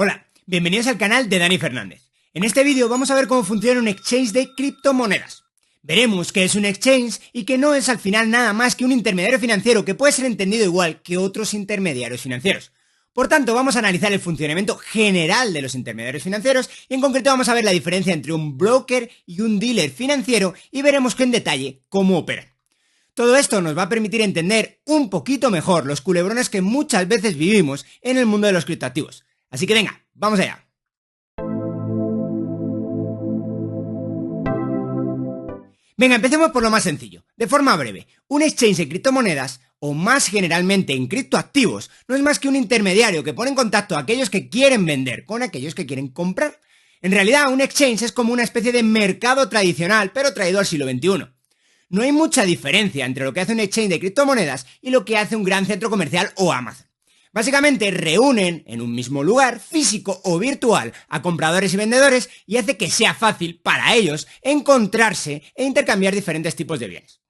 Hola, bienvenidos al canal de Dani Fernández. En este vídeo vamos a ver cómo funciona un exchange de criptomonedas. Veremos qué es un exchange y que no es al final nada más que un intermediario financiero que puede ser entendido igual que otros intermediarios financieros. Por tanto, vamos a analizar el funcionamiento general de los intermediarios financieros y en concreto vamos a ver la diferencia entre un broker y un dealer financiero y veremos en detalle cómo operan. Todo esto nos va a permitir entender un poquito mejor los culebrones que muchas veces vivimos en el mundo de los criptoactivos. Así que venga, vamos allá. Venga, empecemos por lo más sencillo. De forma breve, un exchange de criptomonedas, o más generalmente en criptoactivos, no es más que un intermediario que pone en contacto a aquellos que quieren vender con aquellos que quieren comprar. En realidad, un exchange es como una especie de mercado tradicional, pero traído al siglo XXI. No hay mucha diferencia entre lo que hace un exchange de criptomonedas y lo que hace un gran centro comercial o Amazon. Básicamente reúnen en un mismo lugar, físico o virtual, a compradores y vendedores y hace que sea fácil para ellos encontrarse e intercambiar diferentes tipos de bienes.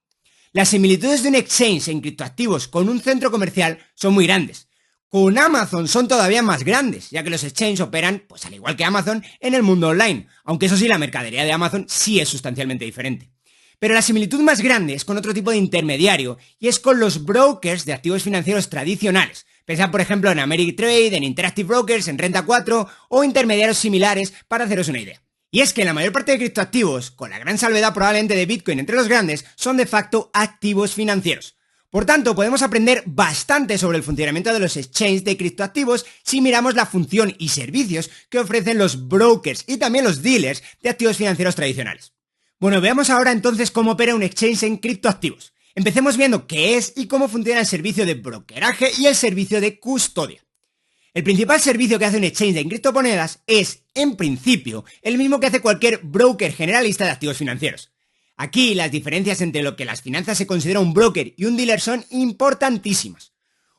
Las similitudes de un exchange en criptoactivos con un centro comercial son muy grandes. Con Amazon son todavía más grandes, ya que los exchanges operan, pues al igual que Amazon, en el mundo online, aunque eso sí, la mercadería de Amazon sí es sustancialmente diferente. Pero la similitud más grande es con otro tipo de intermediario, y es con los brokers de activos financieros tradicionales. Pensad, por ejemplo, en Ameritrade, en Interactive Brokers, en Renta 4 o intermediarios similares para haceros una idea. Y es que la mayor parte de criptoactivos, con la gran salvedad probablemente de Bitcoin entre los grandes, son de facto activos financieros. Por tanto, podemos aprender bastante sobre el funcionamiento de los exchanges de criptoactivos si miramos la función y servicios que ofrecen los brokers y también los dealers de activos financieros tradicionales. Bueno, veamos ahora entonces cómo opera un exchange en criptoactivos. Empecemos viendo qué es y cómo funciona el servicio de brokeraje y el servicio de custodia. El principal servicio que hace un exchange en criptomonedas es, en principio, el mismo que hace cualquier broker generalista de activos financieros. Aquí las diferencias entre lo que las finanzas se considera un broker y un dealer son importantísimas.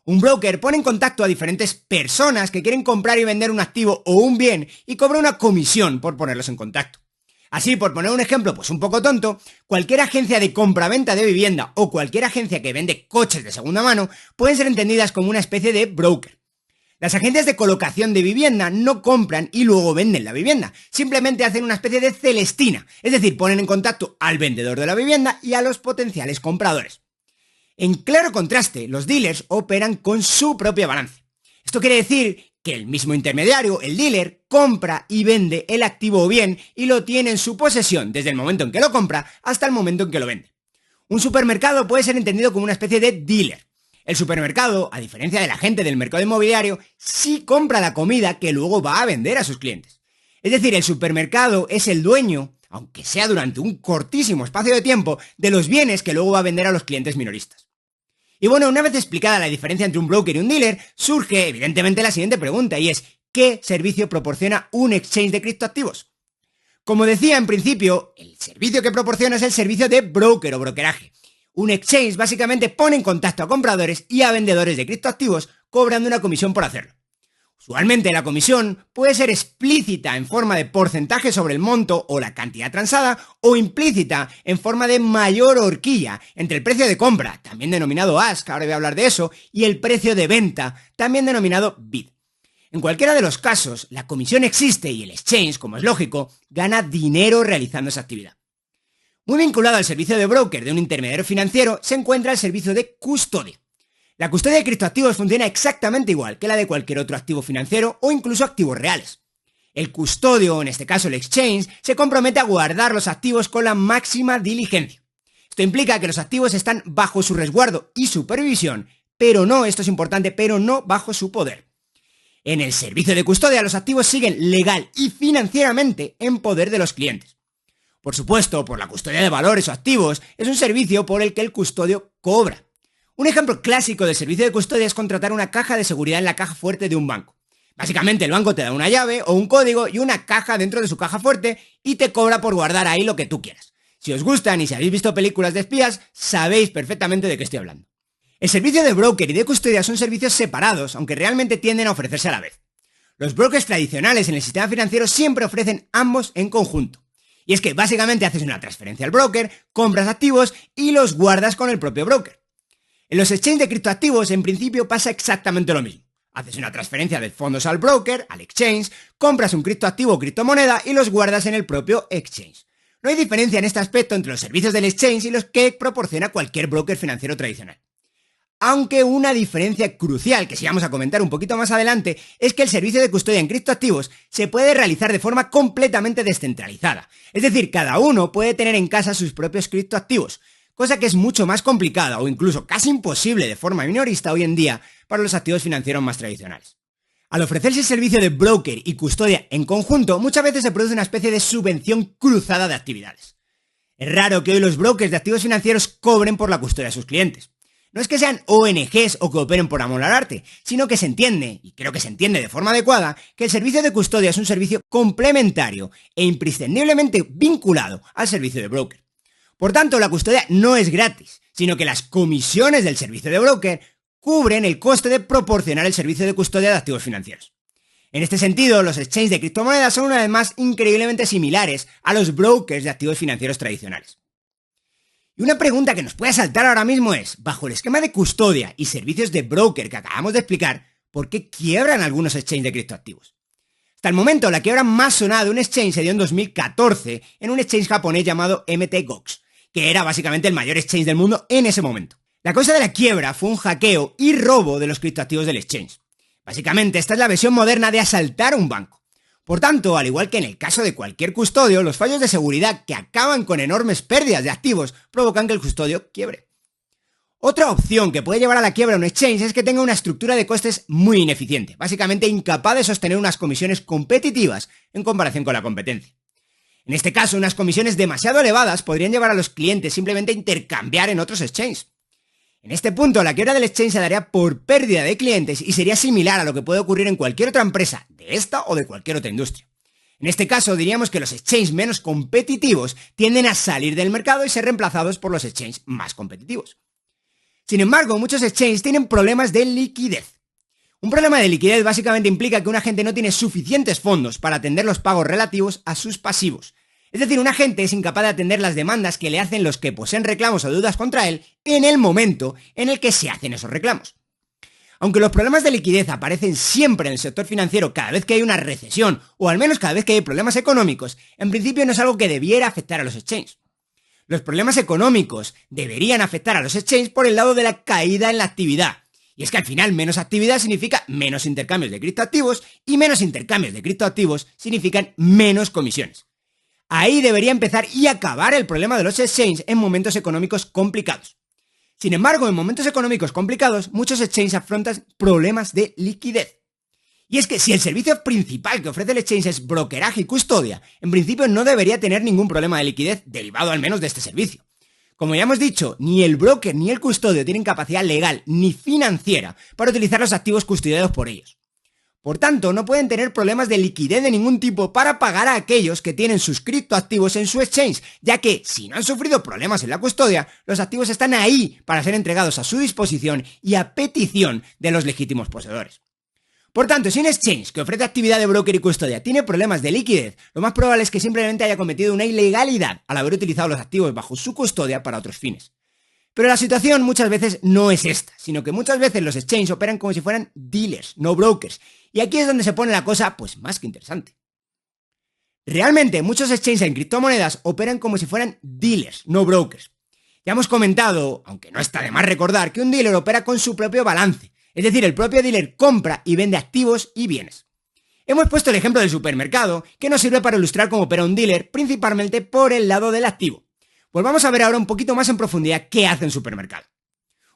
Un broker pone en contacto a diferentes personas que quieren comprar y vender un activo o un bien y cobra una comisión por ponerlos en contacto. Así, por poner un ejemplo pues un poco tonto, cualquier agencia de compra-venta de vivienda o cualquier agencia que vende coches de segunda mano pueden ser entendidas como una especie de broker. Las agencias de colocación de vivienda no compran y luego venden la vivienda, simplemente hacen una especie de celestina, es decir, ponen en contacto al vendedor de la vivienda y a los potenciales compradores. En claro contraste, los dealers operan con su propia balance. Esto quiere decir que el mismo intermediario, el dealer, compra y vende el activo o bien y lo tiene en su posesión desde el momento en que lo compra hasta el momento en que lo vende. Un supermercado puede ser entendido como una especie de dealer. El supermercado, a diferencia de la gente del mercado inmobiliario, sí compra la comida que luego va a vender a sus clientes. Es decir, el supermercado es el dueño, aunque sea durante un cortísimo espacio de tiempo, de los bienes que luego va a vender a los clientes minoristas. Y bueno, una vez explicada la diferencia entre un broker y un dealer, surge evidentemente la siguiente pregunta y es ¿qué servicio proporciona un exchange de criptoactivos? Como decía en principio, el servicio que proporciona es el servicio de broker o brokeraje. Un exchange básicamente pone en contacto a compradores y a vendedores de criptoactivos cobrando una comisión por hacerlo. Usualmente la comisión puede ser explícita en forma de porcentaje sobre el monto o la cantidad transada o implícita en forma de mayor horquilla entre el precio de compra, también denominado ask, ahora voy a hablar de eso, y el precio de venta, también denominado bid. En cualquiera de los casos, la comisión existe y el exchange, como es lógico, gana dinero realizando esa actividad. Muy vinculado al servicio de broker de un intermediario financiero se encuentra el servicio de custodia. La custodia de criptoactivos funciona exactamente igual que la de cualquier otro activo financiero o incluso activos reales. El custodio, en este caso el exchange, se compromete a guardar los activos con la máxima diligencia. Esto implica que los activos están bajo su resguardo y supervisión, pero no, esto es importante, pero no bajo su poder. En el servicio de custodia los activos siguen legal y financieramente en poder de los clientes. Por supuesto, por la custodia de valores o activos, es un servicio por el que el custodio cobra. Un ejemplo clásico del servicio de custodia es contratar una caja de seguridad en la caja fuerte de un banco. Básicamente el banco te da una llave o un código y una caja dentro de su caja fuerte y te cobra por guardar ahí lo que tú quieras. Si os gustan y si habéis visto películas de espías, sabéis perfectamente de qué estoy hablando. El servicio de broker y de custodia son servicios separados, aunque realmente tienden a ofrecerse a la vez. Los brokers tradicionales en el sistema financiero siempre ofrecen ambos en conjunto. Y es que básicamente haces una transferencia al broker, compras activos y los guardas con el propio broker. En los exchanges de criptoactivos en principio pasa exactamente lo mismo. Haces una transferencia de fondos al broker, al exchange, compras un criptoactivo o criptomoneda y los guardas en el propio exchange. No hay diferencia en este aspecto entre los servicios del exchange y los que proporciona cualquier broker financiero tradicional. Aunque una diferencia crucial, que sí vamos a comentar un poquito más adelante, es que el servicio de custodia en criptoactivos se puede realizar de forma completamente descentralizada. Es decir, cada uno puede tener en casa sus propios criptoactivos, cosa que es mucho más complicada o incluso casi imposible de forma minorista hoy en día para los activos financieros más tradicionales. Al ofrecerse el servicio de broker y custodia en conjunto, muchas veces se produce una especie de subvención cruzada de actividades. Es raro que hoy los brokers de activos financieros cobren por la custodia a sus clientes. No es que sean ONGs o que operen por amor al arte, sino que se entiende, y creo que se entiende de forma adecuada, que el servicio de custodia es un servicio complementario e imprescindiblemente vinculado al servicio de broker. Por tanto, la custodia no es gratis, sino que las comisiones del servicio de broker cubren el coste de proporcionar el servicio de custodia de activos financieros. En este sentido, los exchanges de criptomonedas son una vez más increíblemente similares a los brokers de activos financieros tradicionales. Y una pregunta que nos puede saltar ahora mismo es, bajo el esquema de custodia y servicios de broker que acabamos de explicar, ¿por qué quiebran algunos exchanges de criptoactivos? Hasta el momento, la quiebra más sonada de un exchange se dio en 2014 en un exchange japonés llamado MTGOX, que era básicamente el mayor exchange del mundo en ese momento. La causa de la quiebra fue un hackeo y robo de los criptoactivos del exchange. Básicamente, esta es la versión moderna de asaltar un banco. Por tanto, al igual que en el caso de cualquier custodio, los fallos de seguridad que acaban con enormes pérdidas de activos provocan que el custodio quiebre. Otra opción que puede llevar a la quiebra un exchange es que tenga una estructura de costes muy ineficiente, básicamente incapaz de sostener unas comisiones competitivas en comparación con la competencia. En este caso, unas comisiones demasiado elevadas podrían llevar a los clientes simplemente a intercambiar en otros exchanges. En este punto, la quiebra del exchange se daría por pérdida de clientes y sería similar a lo que puede ocurrir en cualquier otra empresa, de esta o de cualquier otra industria. En este caso, diríamos que los exchanges menos competitivos tienden a salir del mercado y ser reemplazados por los exchanges más competitivos. Sin embargo, muchos exchanges tienen problemas de liquidez. Un problema de liquidez básicamente implica que un agente no tiene suficientes fondos para atender los pagos relativos a sus pasivos. Es decir, un agente es incapaz de atender las demandas que le hacen los que poseen reclamos o deudas contra él en el momento en el que se hacen esos reclamos. Aunque los problemas de liquidez aparecen siempre en el sector financiero cada vez que hay una recesión o al menos cada vez que hay problemas económicos, en principio no es algo que debiera afectar a los exchanges. Los problemas económicos deberían afectar a los exchanges por el lado de la caída en la actividad. Y es que al final menos actividad significa menos intercambios de criptoactivos y menos intercambios de criptoactivos significan menos comisiones. Ahí debería empezar y acabar el problema de los exchanges en momentos económicos complicados. Sin embargo, en momentos económicos complicados, muchos exchanges afrontan problemas de liquidez. Y es que si el servicio principal que ofrece el exchange es brokeraje y custodia, en principio no debería tener ningún problema de liquidez derivado al menos de este servicio. Como ya hemos dicho, ni el broker ni el custodio tienen capacidad legal ni financiera para utilizar los activos custodiados por ellos. Por tanto, no pueden tener problemas de liquidez de ningún tipo para pagar a aquellos que tienen sus criptoactivos en su exchange, ya que, si no han sufrido problemas en la custodia, los activos están ahí para ser entregados a su disposición y a petición de los legítimos poseedores. Por tanto, si un exchange que ofrece actividad de broker y custodia tiene problemas de liquidez, lo más probable es que simplemente haya cometido una ilegalidad al haber utilizado los activos bajo su custodia para otros fines. Pero la situación muchas veces no es esta, sino que muchas veces los exchanges operan como si fueran dealers, no brokers, y aquí es donde se pone la cosa pues más que interesante. Realmente muchos exchanges en criptomonedas operan como si fueran dealers, no brokers. Ya hemos comentado, aunque no está de más recordar, que un dealer opera con su propio balance, es decir, el propio dealer compra y vende activos y bienes. Hemos puesto el ejemplo del supermercado, que nos sirve para ilustrar cómo opera un dealer, principalmente por el lado del activo. Pues vamos a ver ahora un poquito más en profundidad qué hace un supermercado.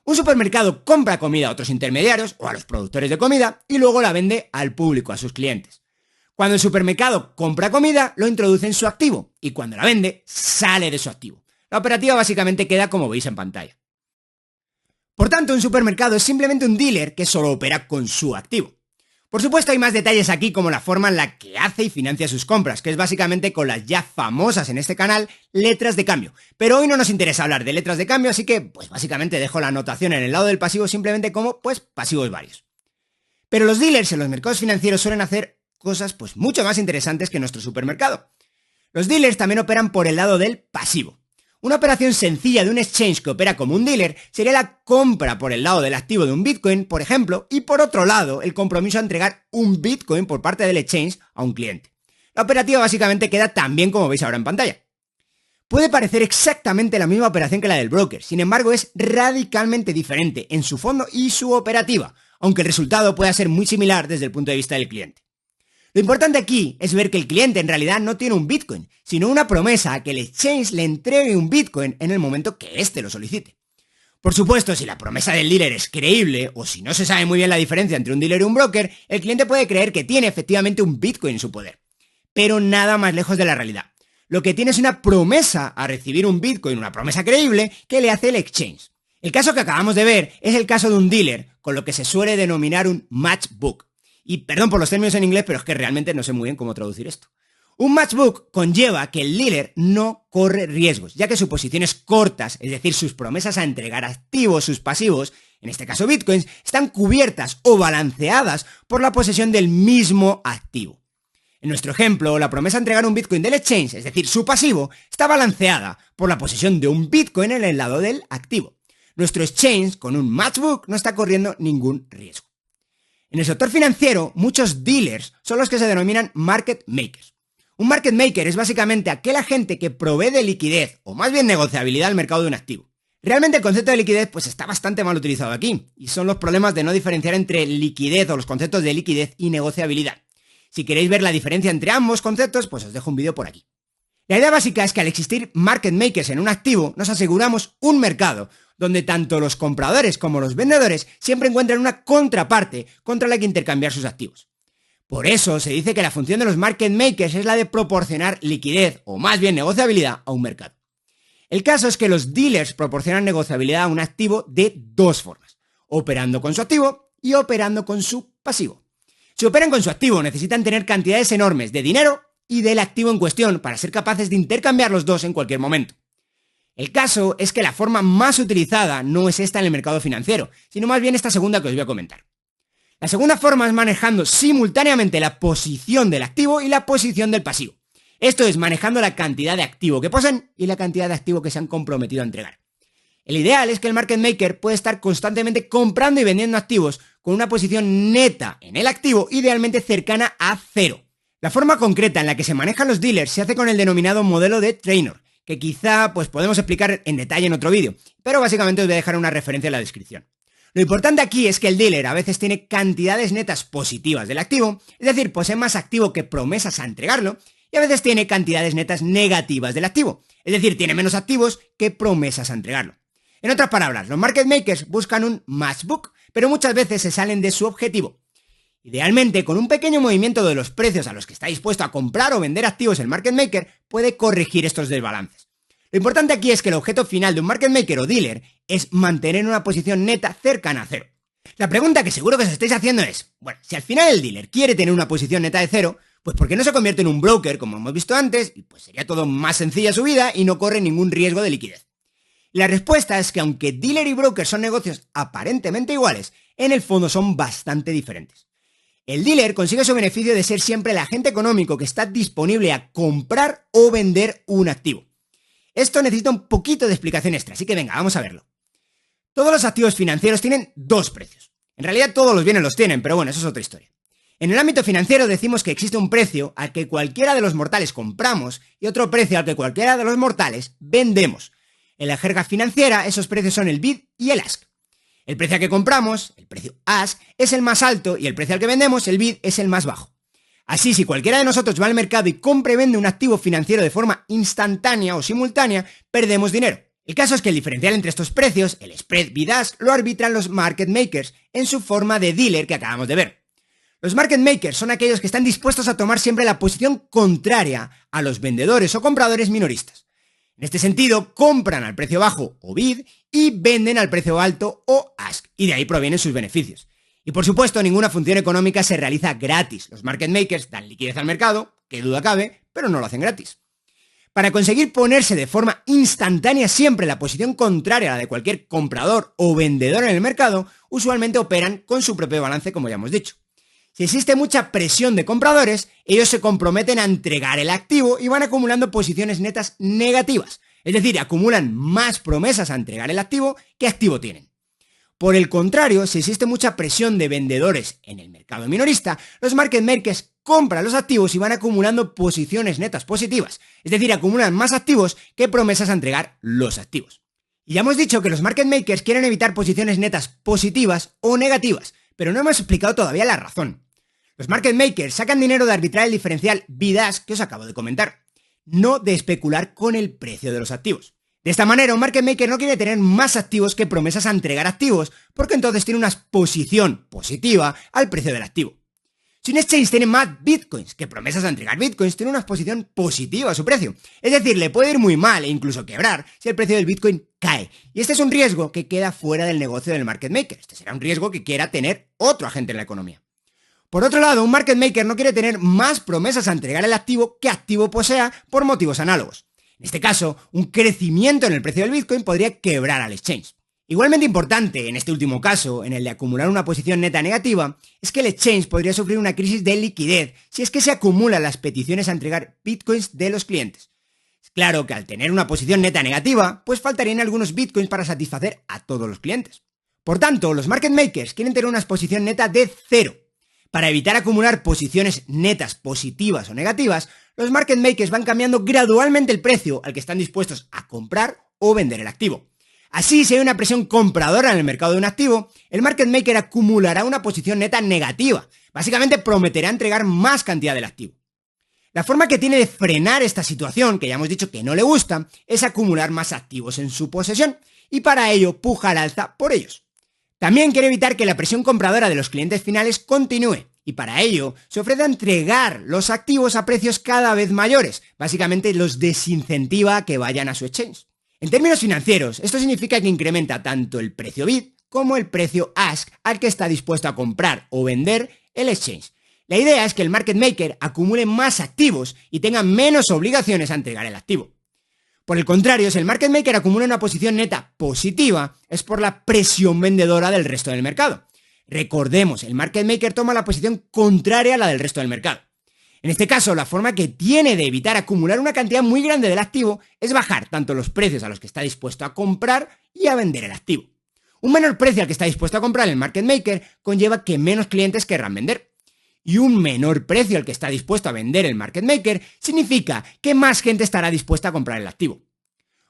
Un supermercado compra comida a otros intermediarios o a los productores de comida y luego la vende al público, a sus clientes. Cuando el supermercado compra comida, lo introduce en su activo y cuando la vende, sale de su activo. La operativa básicamente queda como veis en pantalla. Por tanto, un supermercado es simplemente un dealer que solo opera con su activo. Por supuesto, hay más detalles aquí como la forma en la que hace y financia sus compras, que es básicamente con las ya famosas en este canal letras de cambio. Pero hoy no nos interesa hablar de letras de cambio, así que pues básicamente dejo la anotación en el lado del pasivo simplemente como pues pasivos varios. Pero los dealers en los mercados financieros suelen hacer cosas pues mucho más interesantes que nuestro supermercado. Los dealers también operan por el lado del pasivo. Una operación sencilla de un exchange que opera como un dealer sería la compra por el lado del activo de un Bitcoin, por ejemplo, y por otro lado, el compromiso a entregar un Bitcoin por parte del exchange a un cliente. La operativa básicamente queda tan bien como veis ahora en pantalla. Puede parecer exactamente la misma operación que la del broker, sin embargo es radicalmente diferente en su fondo y su operativa, aunque el resultado pueda ser muy similar desde el punto de vista del cliente. Lo importante aquí es ver que el cliente en realidad no tiene un Bitcoin, sino una promesa a que el exchange le entregue un Bitcoin en el momento que éste lo solicite. Por supuesto, si la promesa del dealer es creíble, o si no se sabe muy bien la diferencia entre un dealer y un broker, el cliente puede creer que tiene efectivamente un Bitcoin en su poder. Pero nada más lejos de la realidad. Lo que tiene es una promesa a recibir un Bitcoin, una promesa creíble, que le hace el exchange. El caso que acabamos de ver es el caso de un dealer, con lo que se suele denominar un matchbook. Y perdón por los términos en inglés, pero es que realmente no sé muy bien cómo traducir esto. Un matchbook conlleva que el dealer no corre riesgos, ya que sus posiciones cortas, es decir, sus promesas a entregar activos, sus pasivos, en este caso bitcoins, están cubiertas o balanceadas por la posesión del mismo activo. En nuestro ejemplo, la promesa a entregar un bitcoin del exchange, es decir, su pasivo, está balanceada por la posesión de un bitcoin en el lado del activo. Nuestro exchange, con un matchbook, no está corriendo ningún riesgo. En el sector financiero, muchos dealers son los que se denominan market makers. Un market maker es básicamente aquel agente que provee de liquidez, o más bien negociabilidad al mercado de un activo. Realmente el concepto de liquidez pues está bastante mal utilizado aquí, y son los problemas de no diferenciar entre liquidez o los conceptos de liquidez y negociabilidad. Si queréis ver la diferencia entre ambos conceptos, pues os dejo un vídeo por aquí. La idea básica es que al existir market makers en un activo, nos aseguramos un mercado donde tanto los compradores como los vendedores siempre encuentran una contraparte contra la que intercambiar sus activos. Por eso se dice que la función de los market makers es la de proporcionar liquidez, o más bien negociabilidad, a un mercado. El caso es que los dealers proporcionan negociabilidad a un activo de dos formas, operando con su activo y operando con su pasivo. Si operan con su activo, necesitan tener cantidades enormes de dinero y del activo en cuestión para ser capaces de intercambiar los dos en cualquier momento. El caso es que la forma más utilizada no es esta en el mercado financiero, sino más bien esta segunda que os voy a comentar. La segunda forma es manejando simultáneamente la posición del activo y la posición del pasivo. Esto es manejando la cantidad de activo que poseen y la cantidad de activo que se han comprometido a entregar. El ideal es que el market maker puede estar constantemente comprando y vendiendo activos con una posición neta en el activo, idealmente cercana a cero. La forma concreta en la que se manejan los dealers se hace con el denominado modelo de Traynor, que quizá pues podemos explicar en detalle en otro vídeo, pero básicamente os voy a dejar una referencia en la descripción. Lo importante aquí es que el dealer a veces tiene cantidades netas positivas del activo, es decir, posee más activo que promesas a entregarlo, y a veces tiene cantidades netas negativas del activo, es decir, tiene menos activos que promesas a entregarlo. En otras palabras, los market makers buscan un matchbook, pero muchas veces se salen de su objetivo. Idealmente, con un pequeño movimiento de los precios a los que está dispuesto a comprar o vender activos el market maker, puede corregir estos desbalances. Lo importante aquí es que el objeto final de un market maker o dealer es mantener una posición neta cercana a cero. La pregunta que seguro que os estáis haciendo es, bueno, si al final el dealer quiere tener una posición neta de cero, pues ¿por qué no se convierte en un broker como hemos visto antes? Y pues sería todo más sencilla su vida y no corre ningún riesgo de liquidez. La respuesta es que aunque dealer y broker son negocios aparentemente iguales, en el fondo son bastante diferentes. El dealer consigue su beneficio de ser siempre el agente económico que está disponible a comprar o vender un activo. Esto necesita un poquito de explicación extra, así que venga, vamos a verlo. Todos los activos financieros tienen dos precios. En realidad todos los bienes los tienen, pero bueno, eso es otra historia. En el ámbito financiero decimos que existe un precio al que cualquiera de los mortales compramos y otro precio al que cualquiera de los mortales vendemos. En la jerga financiera esos precios son el bid y el ask. El precio al que compramos, el precio ask, es el más alto y el precio al que vendemos, el bid, es el más bajo. Así, si cualquiera de nosotros va al mercado y compra y vende un activo financiero de forma instantánea o simultánea, perdemos dinero. El caso es que el diferencial entre estos precios, el spread bid-ask, lo arbitran los market makers en su forma de dealer que acabamos de ver. Los market makers son aquellos que están dispuestos a tomar siempre la posición contraria a los vendedores o compradores minoristas. En este sentido, compran al precio bajo o bid y venden al precio alto o ask, y de ahí provienen sus beneficios. Y por supuesto, ninguna función económica se realiza gratis. Los market makers dan liquidez al mercado, que duda cabe, pero no lo hacen gratis. Para conseguir ponerse de forma instantánea siempre en la posición contraria a la de cualquier comprador o vendedor en el mercado, usualmente operan con su propio balance, como ya hemos dicho. Si existe mucha presión de compradores, ellos se comprometen a entregar el activo y van acumulando posiciones netas negativas. Es decir, acumulan más promesas a entregar el activo que activo tienen. Por el contrario, si existe mucha presión de vendedores en el mercado minorista, los market makers compran los activos y van acumulando posiciones netas positivas, es decir, acumulan más activos que promesas a entregar los activos. Y ya hemos dicho que los market makers quieren evitar posiciones netas positivas o negativas, pero no hemos explicado todavía la razón. Los market makers sacan dinero de arbitrar el diferencial bid-ask que os acabo de comentar, no de especular con el precio de los activos. De esta manera, un market maker no quiere tener más activos que promesas a entregar activos, porque entonces tiene una posición positiva al precio del activo. Si un exchange tiene más bitcoins que promesas a entregar bitcoins, tiene una exposición positiva a su precio. Es decir, le puede ir muy mal e incluso quebrar si el precio del bitcoin cae. Y este es un riesgo que queda fuera del negocio del market maker. Este será un riesgo que quiera tener otro agente en la economía. Por otro lado, un market maker no quiere tener más promesas a entregar el activo que activo posea por motivos análogos. En este caso, un crecimiento en el precio del bitcoin podría quebrar al exchange. Igualmente importante en este último caso, en el de acumular una posición neta negativa, es que el exchange podría sufrir una crisis de liquidez si es que se acumulan las peticiones a entregar bitcoins de los clientes. Es claro que al tener una posición neta negativa, pues faltarían algunos bitcoins para satisfacer a todos los clientes. Por tanto, los market makers quieren tener una exposición neta de 0. Para evitar acumular posiciones netas positivas o negativas, los market makers van cambiando gradualmente el precio al que están dispuestos a comprar o vender el activo. Así, si hay una presión compradora en el mercado de un activo, el market maker acumulará una posición neta negativa. Básicamente prometerá entregar más cantidad del activo. La forma que tiene de frenar esta situación, que ya hemos dicho que no le gusta, es acumular más activos en su posesión, y para ello puja al alza por ellos. También quiere evitar que la presión compradora de los clientes finales continúe, y para ello se ofrece entregar los activos a precios cada vez mayores. Básicamente los desincentiva a que vayan a su exchange. En términos financieros, esto significa que incrementa tanto el precio bid como el precio ask al que está dispuesto a comprar o vender el exchange. La idea es que el market maker acumule más activos y tenga menos obligaciones a entregar el activo. Por el contrario, si el market maker acumula una posición neta positiva, es por la presión vendedora del resto del mercado. Recordemos, el market maker toma la posición contraria a la del resto del mercado. En este caso, la forma que tiene de evitar acumular una cantidad muy grande del activo es bajar tanto los precios a los que está dispuesto a comprar y a vender el activo. Un menor precio al que está dispuesto a comprar el market maker conlleva que menos clientes querrán vender. Y un menor precio al que está dispuesto a vender el market maker significa que más gente estará dispuesta a comprar el activo.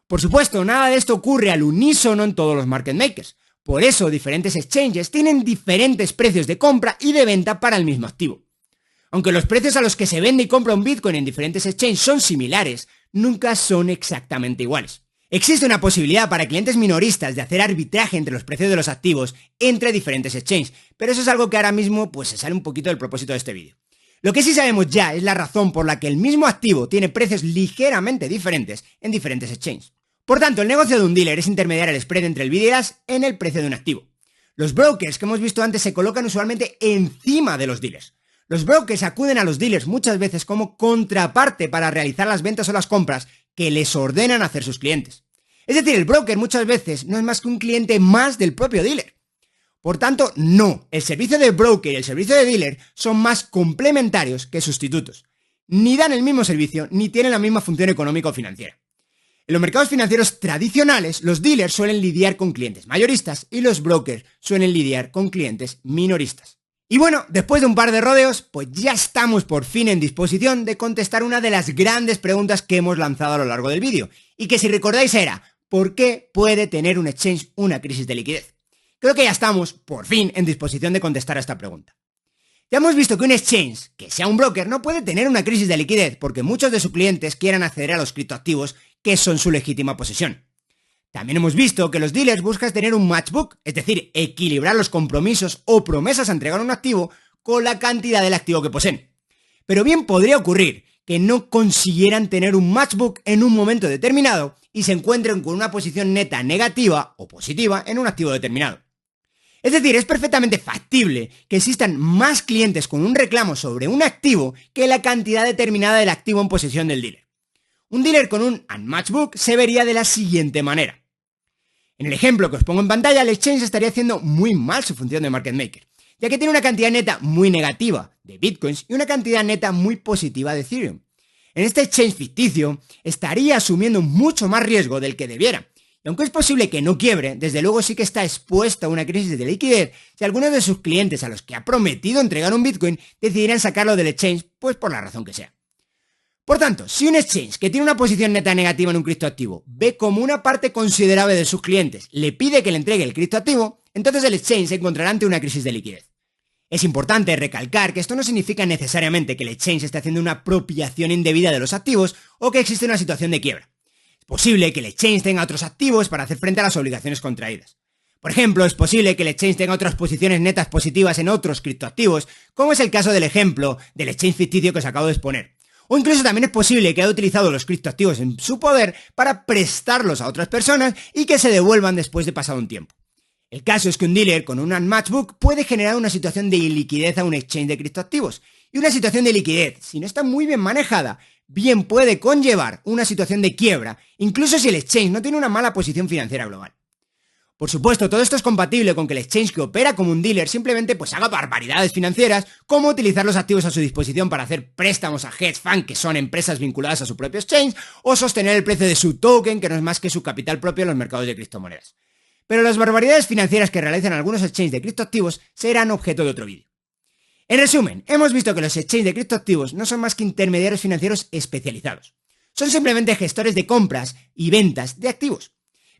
Por supuesto, nada de esto ocurre al unísono en todos los market makers. Por eso, diferentes exchanges tienen diferentes precios de compra y de venta para el mismo activo. Aunque los precios a los que se vende y compra un Bitcoin en diferentes exchanges son similares, nunca son exactamente iguales. Existe una posibilidad para clientes minoristas de hacer arbitraje entre los precios de los activos entre diferentes exchanges, pero eso es algo que ahora mismo se sale un poquito del propósito de este vídeo. Lo que sí sabemos ya es la razón por la que el mismo activo tiene precios ligeramente diferentes en diferentes exchanges. Por tanto, el negocio de un dealer es intermediar el spread entre el bid y el ask en el precio de un activo. Los brokers que hemos visto antes se colocan usualmente encima de los dealers. Los brokers acuden a los dealers muchas veces como contraparte para realizar las ventas o las compras que les ordenan hacer sus clientes. Es decir, el broker muchas veces no es más que un cliente más del propio dealer. Por tanto, no, el servicio de broker y el servicio de dealer son más complementarios que sustitutos. Ni dan el mismo servicio ni tienen la misma función económica o financiera. En los mercados financieros tradicionales, los dealers suelen lidiar con clientes mayoristas y los brokers suelen lidiar con clientes minoristas. Y bueno, después de un par de rodeos, pues ya estamos por fin en disposición de contestar una de las grandes preguntas que hemos lanzado a lo largo del vídeo, y que si recordáis era, ¿por qué puede tener un exchange una crisis de liquidez? Creo que ya estamos, por fin, en disposición de contestar a esta pregunta. Ya hemos visto que un exchange, que sea un broker, no puede tener una crisis de liquidez porque muchos de sus clientes quieran acceder a los criptoactivos que son su legítima posesión. También hemos visto que los dealers buscan tener un matchbook, es decir, equilibrar los compromisos o promesas a entregar un activo con la cantidad del activo que poseen. Pero bien podría ocurrir que no consiguieran tener un matchbook en un momento determinado y se encuentren con una posición neta negativa o positiva en un activo determinado. Es decir, es perfectamente factible que existan más clientes con un reclamo sobre un activo que la cantidad determinada del activo en posesión del dealer. Un dealer con un unmatched book se vería de la siguiente manera. En el ejemplo que os pongo en pantalla, el exchange estaría haciendo muy mal su función de market maker, ya que tiene una cantidad neta muy negativa de bitcoins y una cantidad neta muy positiva de Ethereum. En este exchange ficticio estaría asumiendo mucho más riesgo del que debiera. Y aunque es posible que no quiebre, desde luego sí que está expuesta a una crisis de liquidez si algunos de sus clientes a los que ha prometido entregar un Bitcoin decidieran sacarlo del exchange, pues por la razón que sea. Por tanto, si un exchange que tiene una posición neta negativa en un criptoactivo ve como una parte considerable de sus clientes le pide que le entregue el criptoactivo, entonces el exchange se encontrará ante una crisis de liquidez. Es importante recalcar que esto no significa necesariamente que el exchange esté haciendo una apropiación indebida de los activos o que existe una situación de quiebra. Es posible que el exchange tenga otros activos para hacer frente a las obligaciones contraídas. Por ejemplo, es posible que el exchange tenga otras posiciones netas positivas en otros criptoactivos, como es el caso del ejemplo del exchange ficticio que os acabo de exponer. O incluso también es posible que haya utilizado los criptoactivos en su poder para prestarlos a otras personas y que se devuelvan después de pasado un tiempo. El caso es que un dealer con un matchbook puede generar una situación de iliquidez a un exchange de criptoactivos. Y una situación de liquidez, si no está muy bien manejada, bien puede conllevar una situación de quiebra, incluso si el exchange no tiene una mala posición financiera global. Por supuesto, todo esto es compatible con que el exchange que opera como un dealer simplemente pues haga barbaridades financieras, como utilizar los activos a su disposición para hacer préstamos a hedge funds, que son empresas vinculadas a su propio exchange, o sostener el precio de su token, que no es más que su capital propio en los mercados de criptomonedas. Pero las barbaridades financieras que realizan algunos exchanges de criptoactivos serán objeto de otro vídeo. En resumen, hemos visto que los exchanges de criptoactivos no son más que intermediarios financieros especializados. Son simplemente gestores de compras y ventas de activos.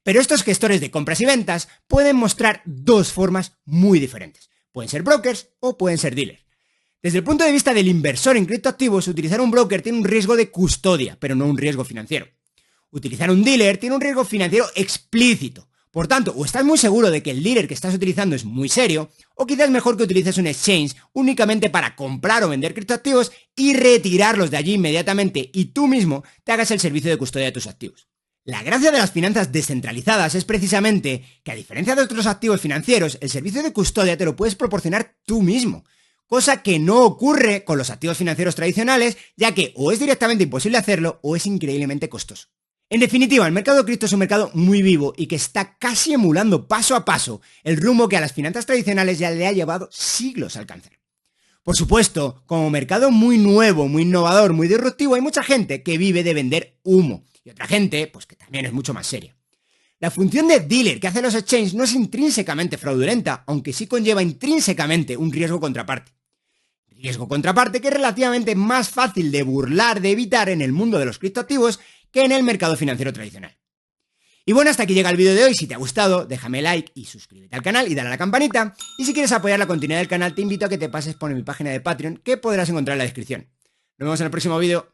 Pero estos gestores de compras y ventas pueden mostrar dos formas muy diferentes. Pueden ser brokers o pueden ser dealers. Desde el punto de vista del inversor en criptoactivos, utilizar un broker tiene un riesgo de custodia, pero no un riesgo financiero. Utilizar un dealer tiene un riesgo financiero explícito. Por tanto, o estás muy seguro de que el dealer que estás utilizando es muy serio, o quizás es mejor que utilices un exchange únicamente para comprar o vender criptoactivos y retirarlos de allí inmediatamente y tú mismo te hagas el servicio de custodia de tus activos. La gracia de las finanzas descentralizadas es precisamente que, a diferencia de otros activos financieros, el servicio de custodia te lo puedes proporcionar tú mismo, cosa que no ocurre con los activos financieros tradicionales, ya que o es directamente imposible hacerlo o es increíblemente costoso. En definitiva, el mercado cripto es un mercado muy vivo y que está casi emulando paso a paso el rumbo que a las finanzas tradicionales ya le ha llevado siglos a alcanzar. Por supuesto, como mercado muy nuevo, muy innovador, muy disruptivo, hay mucha gente que vive de vender humo y otra gente, pues que también es mucho más seria. La función de dealer que hace los exchanges no es intrínsecamente fraudulenta, aunque sí conlleva intrínsecamente un riesgo contraparte. Riesgo contraparte que es relativamente más fácil de burlar, de evitar en el mundo de los criptoactivos que en el mercado financiero tradicional. Y bueno, hasta aquí llega el vídeo de hoy. Si te ha gustado, déjame like y suscríbete al canal y dale a la campanita. Y si quieres apoyar la continuidad del canal, te invito a que te pases por mi página de Patreon, que podrás encontrar en la descripción. Nos vemos en el próximo vídeo.